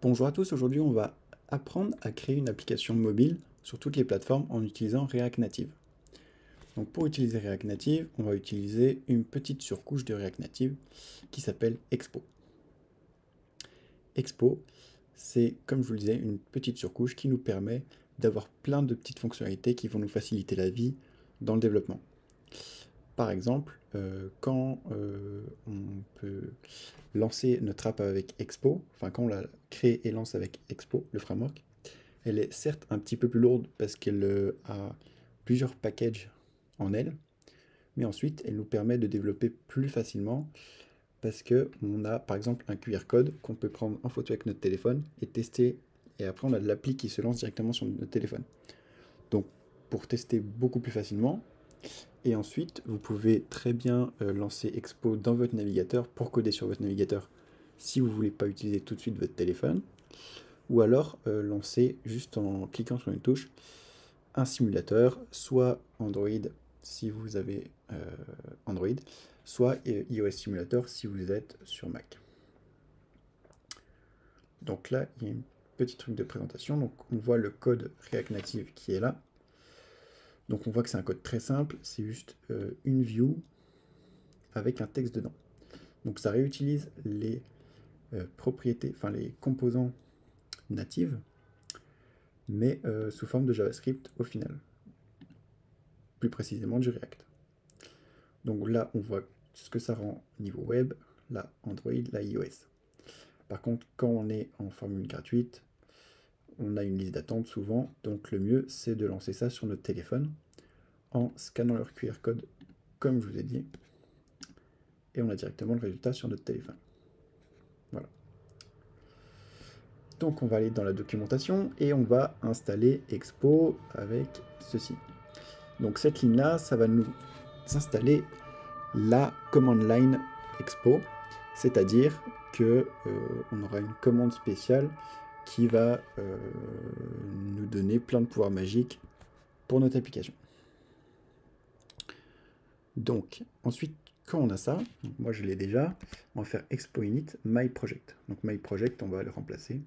Bonjour à tous, aujourd'hui on va apprendre à créer une application mobile sur toutes les plateformes en utilisant React Native. Donc pour utiliser React Native, on va utiliser une petite surcouche de React Native qui s'appelle Expo. Expo, c'est comme je vous le disais, une petite surcouche qui nous permet d'avoir plein de petites fonctionnalités qui vont nous faciliter la vie dans le développement. Par exemple, quand on peut lancer notre app avec Expo, enfin quand on la crée et lance avec Expo, le framework, elle est certes un petit peu plus lourde parce qu'elle a plusieurs packages en elle, mais ensuite elle nous permet de développer plus facilement parce que on a par exemple un QR code qu'on peut prendre en photo avec notre téléphone et tester, et après on a de l'appli qui se lance directement sur notre téléphone. Donc pour tester beaucoup plus facilement, et ensuite vous pouvez très bien lancer Expo dans votre navigateur pour coder sur votre navigateur si vous ne voulez pas utiliser tout de suite votre téléphone, ou alors lancer juste en cliquant sur une touche un simulateur, soit Android si vous avez Android, soit iOS Simulator si vous êtes sur Mac. Donc là, il y a un petit truc de présentation. Donc on voit le code React Native qui est là. Donc on voit que c'est un code très simple, c'est juste une view avec un texte dedans. Donc ça réutilise les propriétés, enfin les composants natives, mais sous forme de JavaScript au final, plus précisément du React. Donc là, on voit ce que ça rend niveau web, là Android, là iOS. Par contre, quand on est en formule gratuite, on a une liste d'attente souvent, donc le mieux c'est de lancer ça sur notre téléphone en scannant leur QR code comme je vous ai dit, et on a directement le résultat sur notre téléphone. Voilà. Donc on va aller dans la documentation et on va installer Expo avec ceci. Donc cette ligne-là, ça va nous installer la command line Expo, c'est-à-dire que on aura une commande spéciale qui va nous donner plein de pouvoirs magiques pour notre application. Donc ensuite, quand on a ça, moi je l'ai déjà, on va faire Expo init my project. Donc my project, on va le remplacer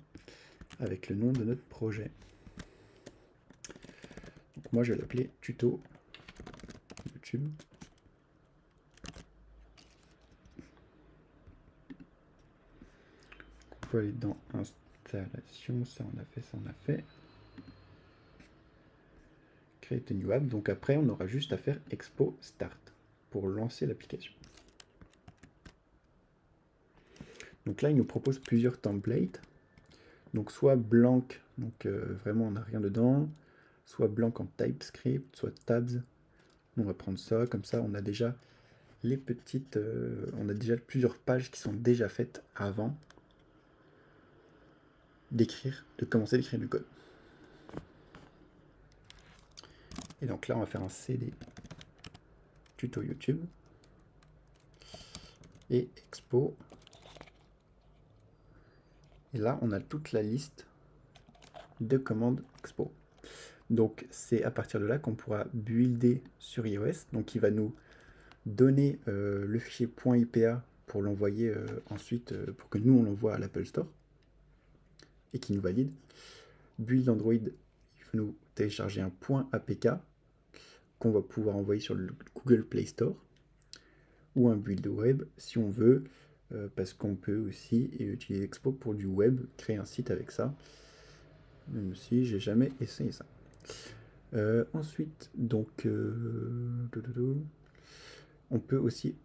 avec le nom de notre projet. Donc moi je vais l'appeler tuto YouTube. On peut aller dans installation, ça on a fait, ça on a fait. Create a new app, donc après on aura juste à faire Expo start pour lancer l'application. Donc là il nous propose plusieurs templates. Donc soit blanc, donc vraiment on n'a rien dedans, soit blanc en TypeScript, soit tabs. On va prendre ça, comme ça on a déjà les petites, on a déjà plusieurs pages qui sont déjà faites avant de commencer d'écrire du code. Et donc là on va faire un CD tuto YouTube et Expo. Et là on a toute la liste de commandes Expo. Donc c'est à partir de là qu'on pourra builder sur iOS. Donc il va nous donner le fichier .ipa pour l'envoyer ensuite, pour que nous on l'envoie à l'Apple Store et qu'il nous valide. Build Android, il faut nous télécharger un .apk qu'on va pouvoir envoyer sur le Google Play Store, ou un build web si on veut, parce qu'on peut aussi utiliser Expo pour du web, créer un site avec ça, même si j'ai jamais essayé ça. Ensuite, donc, on peut aussi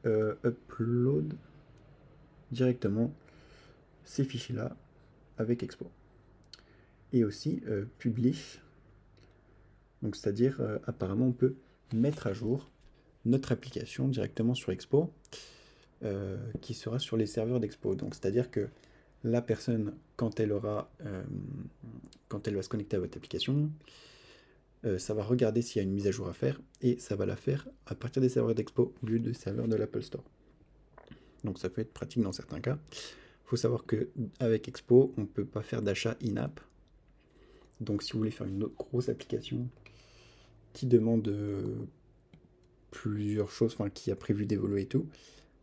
upload directement ces fichiers-là avec Expo. Et aussi publish, donc c'est-à-dire apparemment on peut mettre à jour notre application directement sur Expo, qui sera sur les serveurs d'Expo. Donc c'est-à-dire que la personne, quand elle va se connecter à votre application, ça va regarder s'il y a une mise à jour à faire, et ça va la faire à partir des serveurs d'Expo au lieu des serveurs de l'Apple Store. Donc ça peut être pratique dans certains cas. Il faut savoir qu'avec Expo, on ne peut pas faire d'achat in-app. Donc si vous voulez faire une autre grosse application qui demande plusieurs choses, enfin qui a prévu d'évoluer et tout,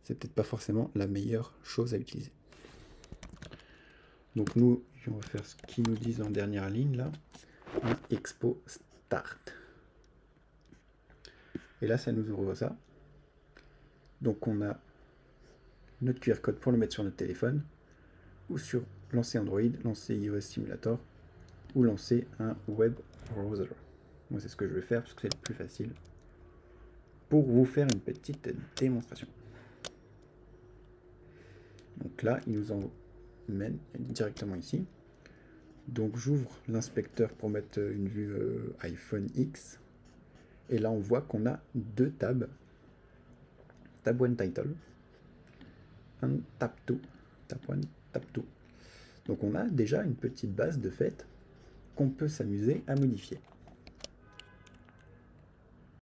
c'est peut-être pas forcément la meilleure chose à utiliser. Donc nous, on va faire ce qu'ils nous disent en dernière ligne là, un Expo Start. Et là, ça nous ouvre ça. Donc on a notre QR code pour le mettre sur notre téléphone, ou sur lancer Android, lancer iOS Simulator, ou lancer un web browser. Moi, c'est ce que je vais faire parce que c'est le plus facile pour vous faire une petite démonstration. Donc là, il nous emmène directement ici. Donc j'ouvre l'inspecteur pour mettre une vue iPhone X. Et là, on voit qu'on a deux tabs. Tab 1 Title. Un Tab 2. Tab 1, Tab 2. Donc on a déjà une petite base de fait qu'on peut s'amuser à modifier.